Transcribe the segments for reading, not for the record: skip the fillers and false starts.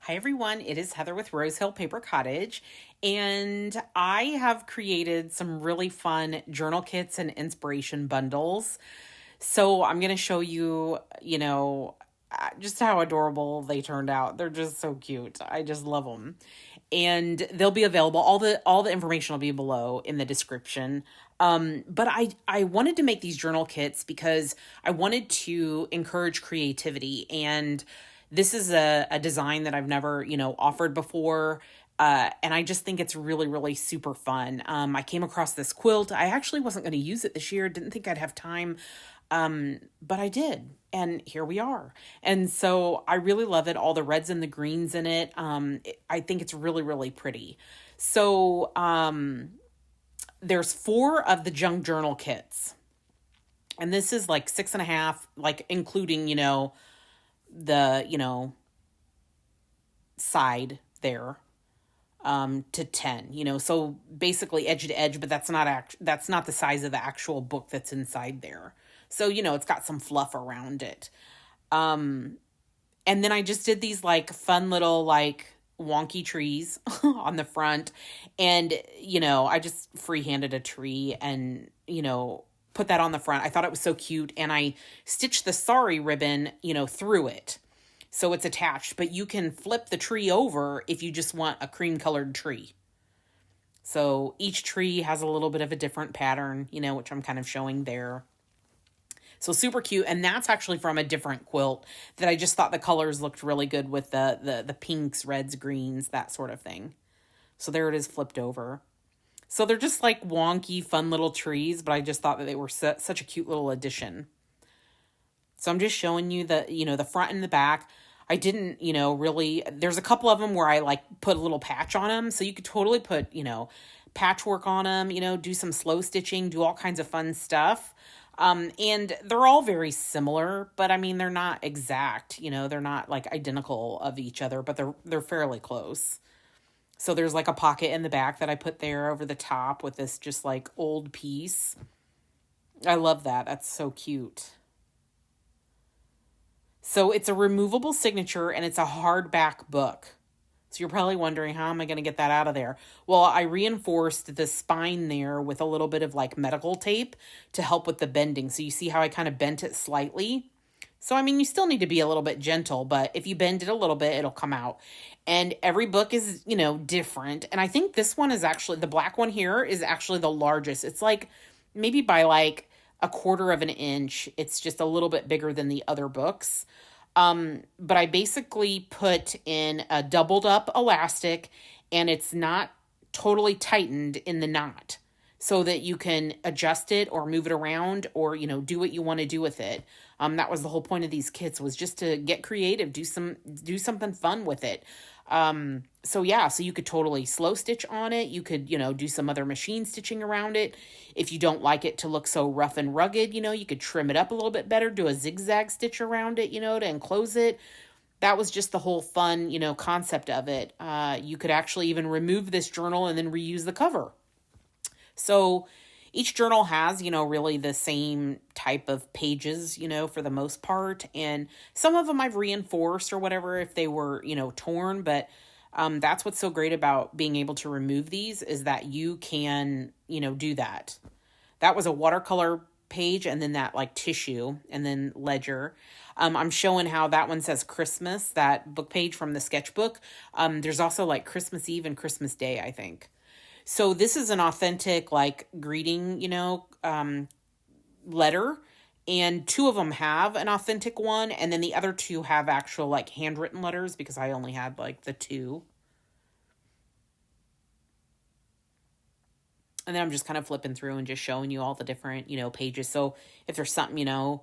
Hi everyone, it is Heather with Rosehill Paper Cottage, and I have created some really fun journal kits and inspiration bundles. So I'm going to show you, just how adorable they turned out. They're just so cute. I just love them. And they'll be available. All the information will be below in the description. But I wanted to make these journal kits because I wanted to encourage creativity, and this is a design that I've never, offered before. And I just think it's really, really super fun. I came across this quilt. I actually wasn't going to use it this year. Didn't think I'd have time. But I did. And here we are. And so I really love it. All the reds and the greens in it. I think it's really, really pretty. So there's 4 of the junk journal kits. And this is like 6.5, like including, the, side there to 10, so basically edge to edge, but that's not the size of the actual book that's inside there. So, it's got some fluff around it. And then I just did these like fun little like wonky trees on the front, and I just freehanded a tree and put that on the front. I thought it was so cute, and I stitched the sari ribbon through it. So it's attached, but you can flip the tree over if you just want a cream colored tree. So each tree has a little bit of a different pattern, which I'm kind of showing there. So super cute. And that's actually from a different quilt that I just thought the colors looked really good with the pinks, reds, greens, that sort of thing. So there it is flipped over. So they're just like wonky, fun little trees, but I just thought that they were such a cute little addition. So I'm just showing you the front and the back. I didn't, really, there's a couple of them where I like put a little patch on them. So you could totally put, patchwork on them, do some slow stitching, do all kinds of fun stuff. And they're all very similar, but I mean, they're not exact, they're not like identical of each other, but they're fairly close. So there's like a pocket in the back that I put there over the top with this just like old piece. I love that. That's so cute. So it's a removable signature and it's a hardback book. So you're probably wondering, how am I going to get that out of there? Well, I reinforced the spine there with a little bit of like medical tape to help with the bending. So you see how I kind of bent it slightly? So, I mean, you still need to be a little bit gentle, but if you bend it a little bit, it'll come out. And every book is, different. And I think this one is actually, the black one here is actually the largest. It's like maybe by like a quarter of an inch. It's just a little bit bigger than the other books. But I basically put in a doubled up elastic, and it's not totally tightened in the knot, so that you can adjust it or move it around or, do what you want to do with it. That was the whole point of these kits, was just to get creative, do something fun with it. So yeah, so you could totally slow stitch on it. You could, do some other machine stitching around it. If you don't like it to look so rough and rugged, you could trim it up a little bit better, do a zigzag stitch around it, to enclose it. That was just the whole fun, concept of it. You could actually even remove this journal and then reuse the cover. So each journal has, really the same type of pages, for the most part. And some of them I've reinforced or whatever if they were, torn. But that's what's so great about being able to remove these, is that you can, do that. That was a watercolor page, and then that like tissue, and then ledger. I'm showing how that one says Christmas, that book page from the sketchbook. There's also like Christmas Eve and Christmas Day, I think. So this is an authentic like greeting, letter, and 2 of them have an authentic one, and then the other 2 have actual like handwritten letters, because I only had like the 2. And then I'm just kind of flipping through and just showing you all the different, pages. So if there's something,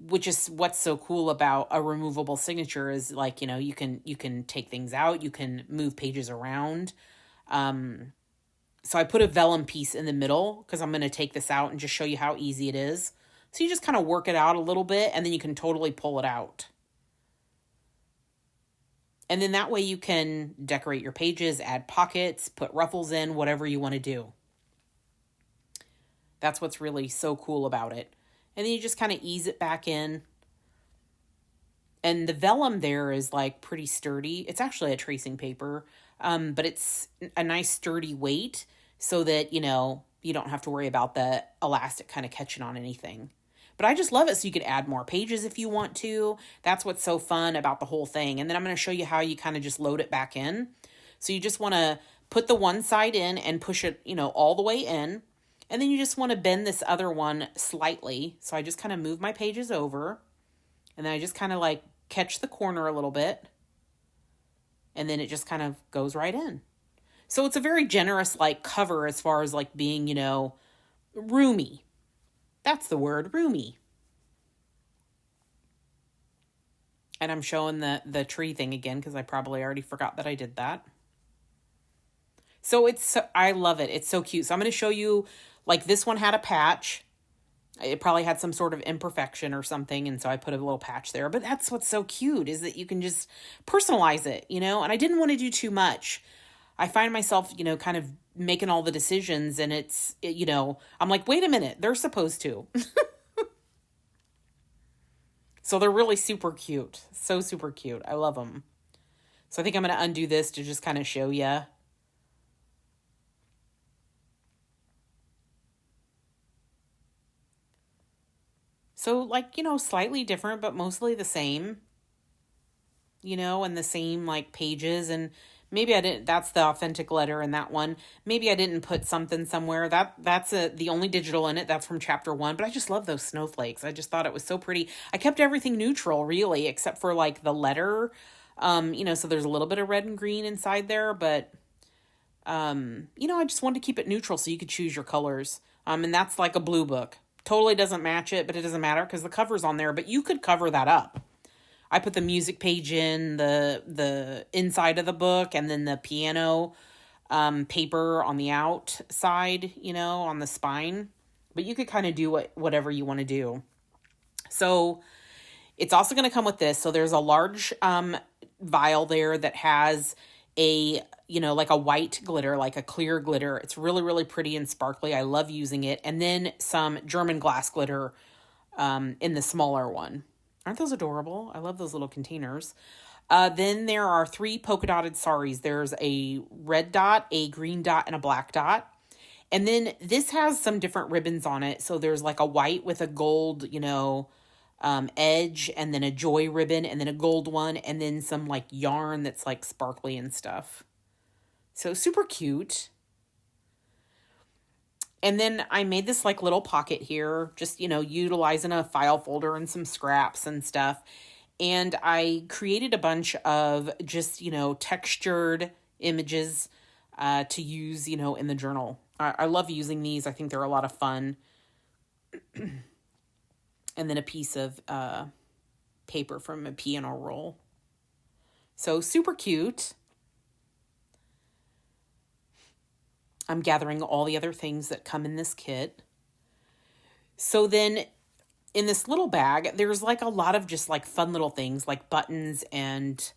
which is what's so cool about a removable signature, is like, you can take things out, you can move pages around. So I put a vellum piece in the middle because I'm going to take this out and just show you how easy it is. So you just kind of work it out a little bit, and then you can totally pull it out. And then that way you can decorate your pages, add pockets, put ruffles in, whatever you want to do. That's what's really so cool about it. And then you just kind of ease it back in. And the vellum there is like pretty sturdy. It's actually a tracing paper, but it's a nice sturdy weight so that, you don't have to worry about the elastic kind of catching on anything. But I just love it so you could add more pages if you want to. That's what's so fun about the whole thing. And then I'm going to show you how you kind of just load it back in. So you just want to put the one side in and push it, all the way in. And then you just want to bend this other one slightly. So I just kind of move my pages over. And then I just kind of like catch the corner a little bit. And then it just kind of goes right in. So it's a very generous like cover as far as like being, roomy. That's the word, roomy. And I'm showing the tree thing again because I probably already forgot that I did that. So I love it. It's so cute. So I'm going to show you, like this one had a patch. It probably had some sort of imperfection or something, and so I put a little patch there. But that's what's so cute, is that you can just personalize it, and I didn't want to do too much. I find myself, kind of making all the decisions, and I'm like, wait a minute, they're supposed to. So they're really super cute. So super cute. I love them. So I think I'm going to undo this to just kind of show you. So like, slightly different, but mostly the same, and the same like pages. And maybe I didn't, that's the authentic letter in that one. Maybe I didn't put something somewhere. That's the only digital in it. That's from chapter 1, but I just love those snowflakes. I just thought it was so pretty. I kept everything neutral really, except for like the letter, so there's a little bit of red and green inside there, but, I just wanted to keep it neutral so you could choose your colors. And that's like a blue book. Totally doesn't match it, but it doesn't matter because the cover's on there, but you could cover that up. I put the music page in, the inside of the book, and then the piano paper on the outside, on the spine. But you could kind of do whatever you want to do. So it's also going to come with this. So there's a large vial there that has a, like a white glitter, like a clear glitter. It's really, really pretty and sparkly. I love using it. And then some German glass glitter in the smaller one. Aren't those adorable? I love those little containers. Then there are 3 polka dotted saris. There's a red dot, a green dot, and a black dot. And then this has some different ribbons on it. So there's like a white with a gold, edge, and then a joy ribbon, and then a gold one, and then some like yarn that's like sparkly and stuff. So super cute. And then I made this like little pocket here, just, utilizing a file folder and some scraps and stuff. And I created a bunch of just, textured images to use, in the journal. I love using these. I think they're a lot of fun. And then a piece of paper from a piano roll. So super cute. I'm gathering all the other things that come in this kit. So then in this little bag, there's like a lot of just like fun little things like buttons and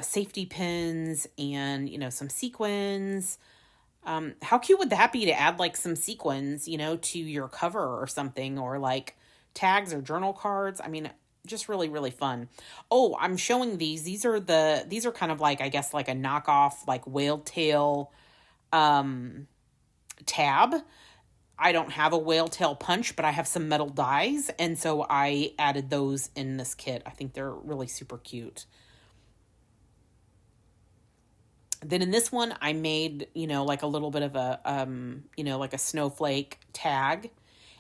safety pins and, some sequins. How cute would that be to add like some sequins, to your cover or something, or like tags or journal cards? I mean, just really, really fun. Oh, I'm showing these. These are kind of like, I guess, like a knockoff, like whale tail tab. I don't have a whale tail punch, but I have some metal dies. And so I added those in this kit. I think they're really super cute. Then in this one, I made, like a little bit of a, like a snowflake tag.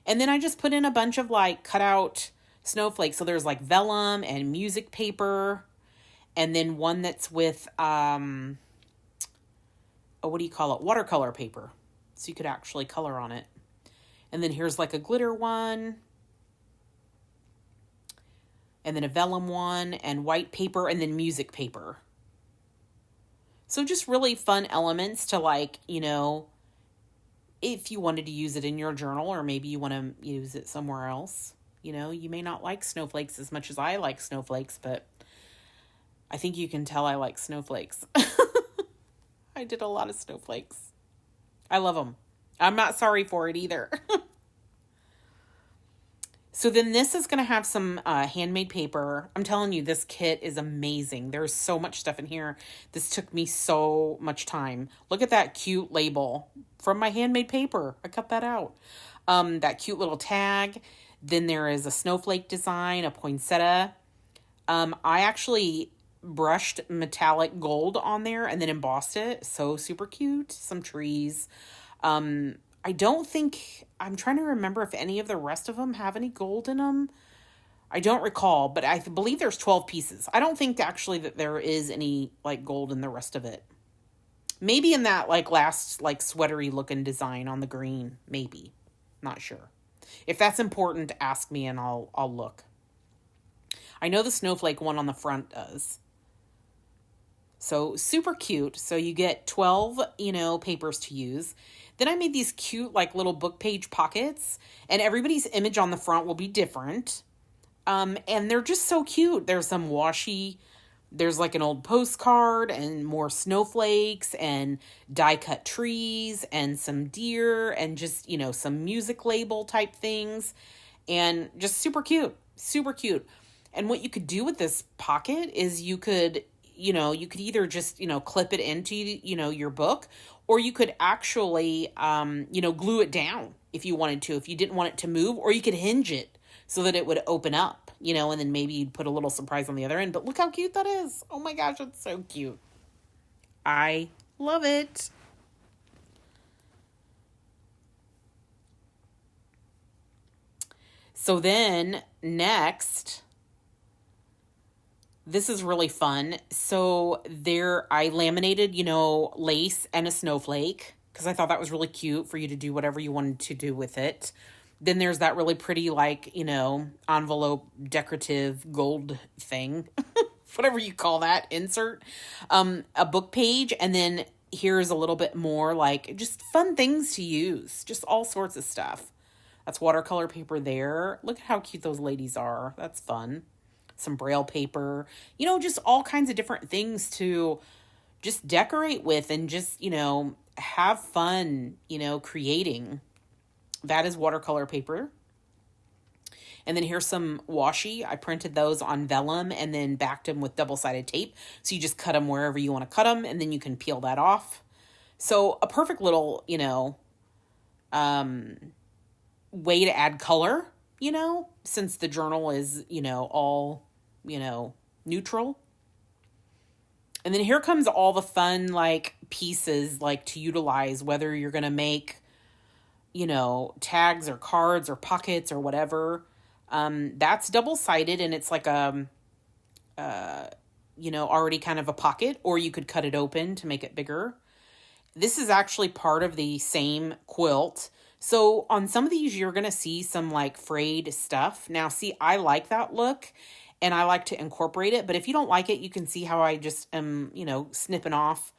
And then I just put in a bunch of like cut out snowflakes. So there's like vellum and music paper. And then one that's with, what do you call it? Watercolor paper. So you could actually color on it. And then here's like a glitter one. And then a vellum one and white paper and then music paper. So just really fun elements to like, if you wanted to use it in your journal, or maybe you want to use it somewhere else. You may not like snowflakes as much as I like snowflakes, but I think you can tell I like snowflakes. I did a lot of snowflakes. I love them. I'm not sorry for it either. So then this is going to have some handmade paper. I'm telling you, this kit is amazing. There's so much stuff in here. This took me so much time. Look at that cute label from my handmade paper. I cut that out. That cute little tag. Then there is a snowflake design, a poinsettia. I actually brushed metallic gold on there and then embossed it. So super cute. Some trees. I don't think, I'm trying to remember if any of the rest of them have any gold in them. I don't recall, but I believe there's 12 pieces. I don't think actually that there is any like gold in the rest of it. Maybe in that like last like sweatery looking design on the green, maybe. Not sure. If that's important, ask me and I'll look. I know the snowflake one on the front does. So super cute. So you get 12, papers to use. Then I made these cute like little book page pockets, and everybody's image on the front will be different. And they're just so cute. There's some washi, there's like an old postcard and more snowflakes and die cut trees and some deer and just, some music label type things, and just super cute, super cute. And what you could do with this pocket is you could either just, clip it into, your book, or you could actually, glue it down if you wanted to, if you didn't want it to move, or you could hinge it so that it would open up, and then maybe you'd put a little surprise on the other end. But look how cute that is. Oh my gosh, it's so cute. I love it. So then next, this is really fun. So I laminated, lace and a snowflake because I thought that was really cute for you to do whatever you wanted to do with it. Then there's that really pretty, like, envelope decorative gold thing, whatever you call that, insert, a book page. And then here's a little bit more like just fun things to use, just all sorts of stuff. That's watercolor paper there. Look at how cute those ladies are. That's fun. Some braille paper, just all kinds of different things to just decorate with and just, have fun, creating. That is watercolor paper. And then here's some washi. I printed those on vellum and then backed them with double-sided tape. So you just cut them wherever you want to cut them, and then you can peel that off. So a perfect little, way to add color, since the journal is, all, neutral. And then here comes all the fun, like, pieces, like, to utilize, whether you're going to make, tags or cards or pockets or whatever. That's double-sided, and it's like already kind of a pocket, or you could cut it open to make it bigger. This is actually part of the same quilt. So on some of these, you're going to see some like frayed stuff. Now, see, I like that look and I like to incorporate it. But if you don't like it, you can see how I just am, snipping off,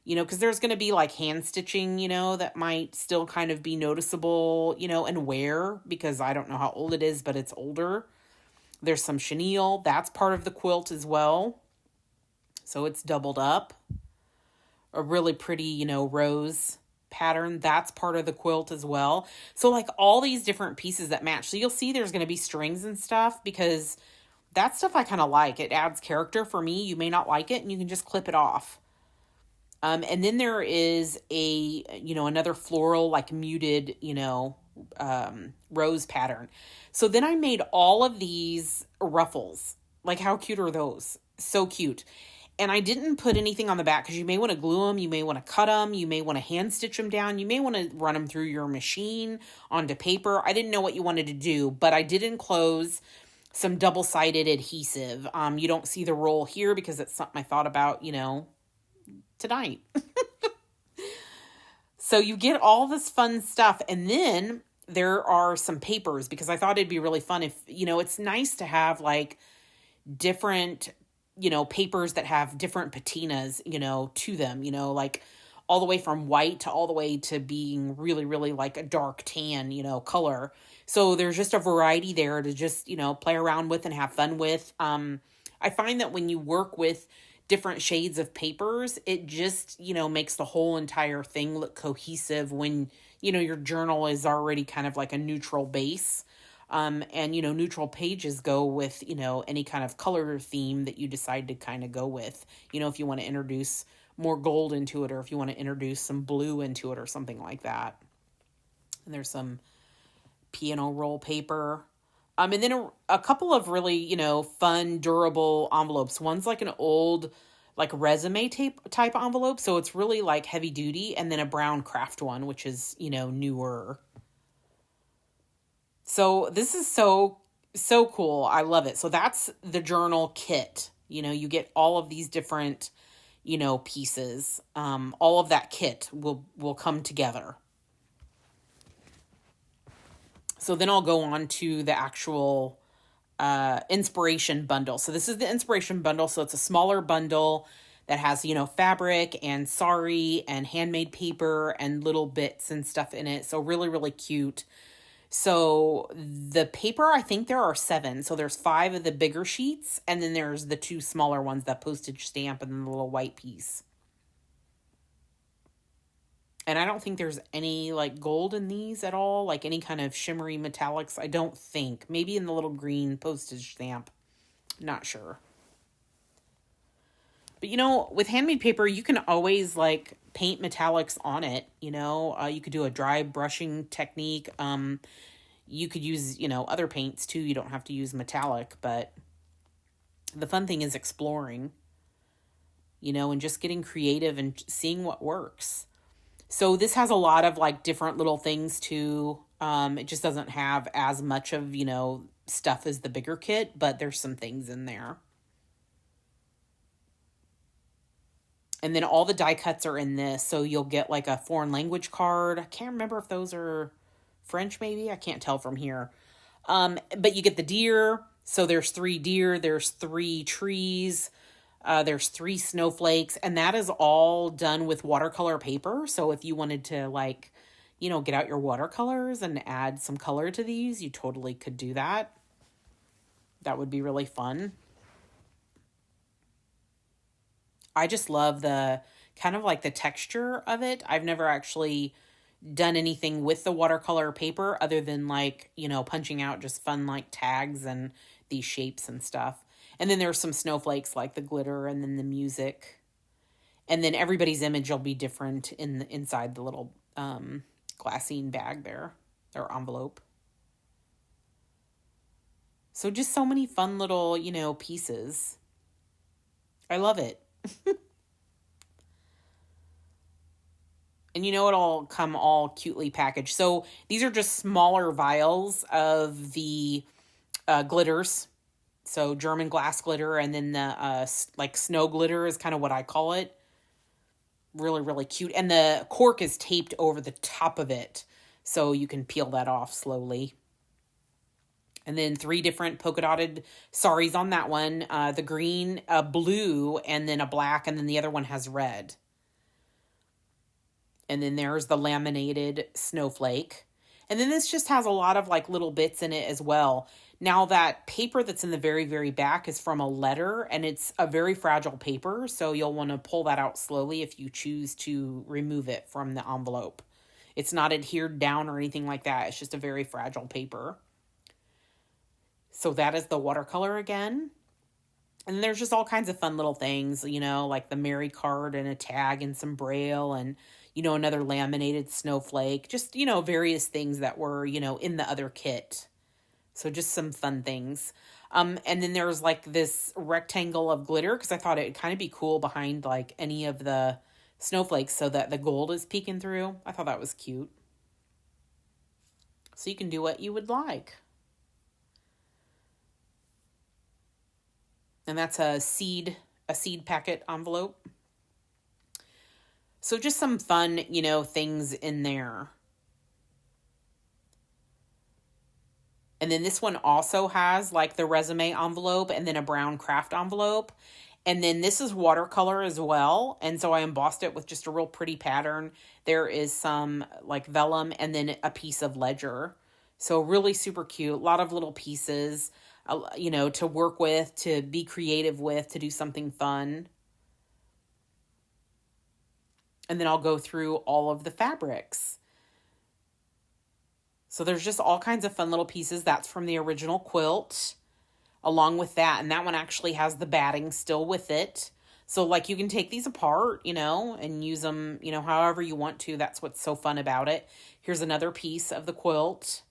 because there's going to be like hand stitching, that might still kind of be noticeable, and wear, because I don't know how old it is, but it's older. There's some chenille. That's part of the quilt as well. So it's doubled up. A really pretty, rose pattern. That's part of the quilt as well. So like all these different pieces that match. So you'll see there's going to be strings and stuff, because that stuff I kind of like. It adds character for me. You may not like it, and you can just clip it off. And then there is another floral, like muted, rose pattern. So then I made all of these ruffles. Like, how cute are those? So cute. And I didn't put anything on the back because you may want to glue them, you may want to cut them, you may want to hand stitch them down, you may want to run them through your machine onto paper. I didn't know what you wanted to do, but I did enclose some double-sided adhesive. You don't see the roll here because it's something I thought about, tonight. So you get all this fun stuff, and then there are some papers, because I thought it'd be really fun if, it's nice to have like different papers that have different patinas, to them, like all the way from white to all the way to being really, really like a dark tan, color. So there's just a variety there to just, play around with and have fun with. I find that when you work with different shades of papers, it just, makes the whole entire thing look cohesive when, your journal is already kind of like a neutral base. And, neutral pages go with, any kind of color theme that you decide to kind of go with. If you want to introduce more gold into it, or if you want to introduce some blue into it or something like that. And there's some piano roll paper. And then a couple of really, fun, durable envelopes. One's like an old, like resume type envelope. So it's really like heavy duty. And then a brown craft one, which is, newer. So this is so cool. I love it. So that's the journal kit. You get all of these different, pieces. All of that kit will come together. So then I'll go on to the actual inspiration bundle. So this is the inspiration bundle. So it's a smaller bundle that has, fabric and sari and handmade paper and little bits and stuff in it. So really, really cute. So the paper, I think there are 7. So there's 5 of the bigger sheets, and then there's the 2 smaller ones, that postage stamp and then the little white piece. And I don't think there's any like gold in these at all, like any kind of shimmery metallics. I don't think. Maybe in the little green postage stamp. Not sure. But with handmade paper, you can always like paint metallics on it. You could do a dry brushing technique. You could use, other paints too. You don't have to use metallic, but the fun thing is exploring, and just getting creative and seeing what works. So this has a lot of like different little things too. It just doesn't have as much of, stuff as the bigger kit, but there's some things in there. And then all the die cuts are in this. So you'll get like a foreign language card. I can't remember if those are French, maybe. I can't tell from here. But you get the deer. So there's 3 deer. There's 3 trees. There's 3 snowflakes. And that is all done with watercolor paper. So if you wanted to like, get out your watercolors and add some color to these, you totally could do that. That would be really fun. I just love the kind of like the texture of it. I've never actually done anything with the watercolor paper other than like, punching out just fun like tags and these shapes and stuff. And then there's some snowflakes like the glitter and then the music. And then everybody's image will be different inside the little glassine bag there, or envelope. So just so many fun little, pieces. I love it. And it'll come all cutely packaged. So these are just smaller vials of the glitters. So German glass glitter, and then the like snow glitter is kind of what I call it. Really, really cute. And the cork is taped over the top of it, so you can peel that off slowly. And then 3 different polka dotted saris on that one. The green, a blue, and then a black, and then the other one has red. And then there's the laminated snowflake. And then this just has a lot of like little bits in it as well. Now that paper that's in the very, very back is from a letter, and it's a very fragile paper. So you'll want to pull that out slowly if you choose to remove it from the envelope. It's not adhered down or anything like that. It's just a very fragile paper. So that is the watercolor again. And there's just all kinds of fun little things, like the Mary card and a tag and some braille and, another laminated snowflake. Just, various things that were, in the other kit. So just some fun things. And then there's like this rectangle of glitter, because I thought it'd kind of be cool behind like any of the snowflakes so that the gold is peeking through. I thought that was cute. So you can do what you would like. And that's a seed packet envelope. So just some fun, things in there. And then this one also has like the resume envelope and then a brown craft envelope. And then this is watercolor as well. And so I embossed it with just a real pretty pattern. There is some like vellum and then a piece of ledger. So really super cute. A lot of little pieces, to work with, to be creative with, to do something fun. And then I'll go through all of the fabrics. So there's just all kinds of fun little pieces. That's from the original quilt along with that. And that one actually has the batting still with it. So like you can take these apart, and use them, however you want to. That's what's so fun about it. Here's another piece of the quilt.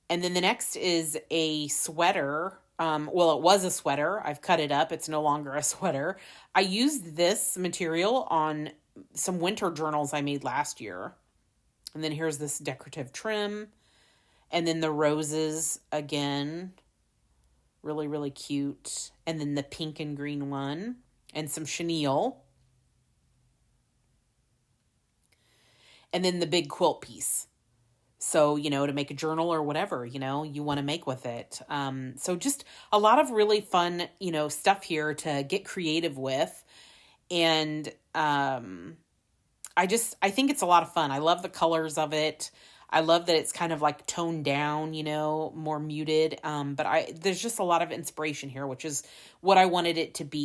And then the next is a sweater. Well, it was a sweater. I've cut it up. It's no longer a sweater. I used this material on some winter journals I made last year. And then here's this decorative trim. And then the roses again. Really, really cute. And then the pink and green one. And some chenille. And then the big quilt piece. So, to make a journal or whatever, you want to make with it. So just a lot of really fun, stuff here to get creative with. And I think it's a lot of fun. I love the colors of it. I love that it's kind of like toned down, more muted. But there's just a lot of inspiration here, which is what I wanted it to be.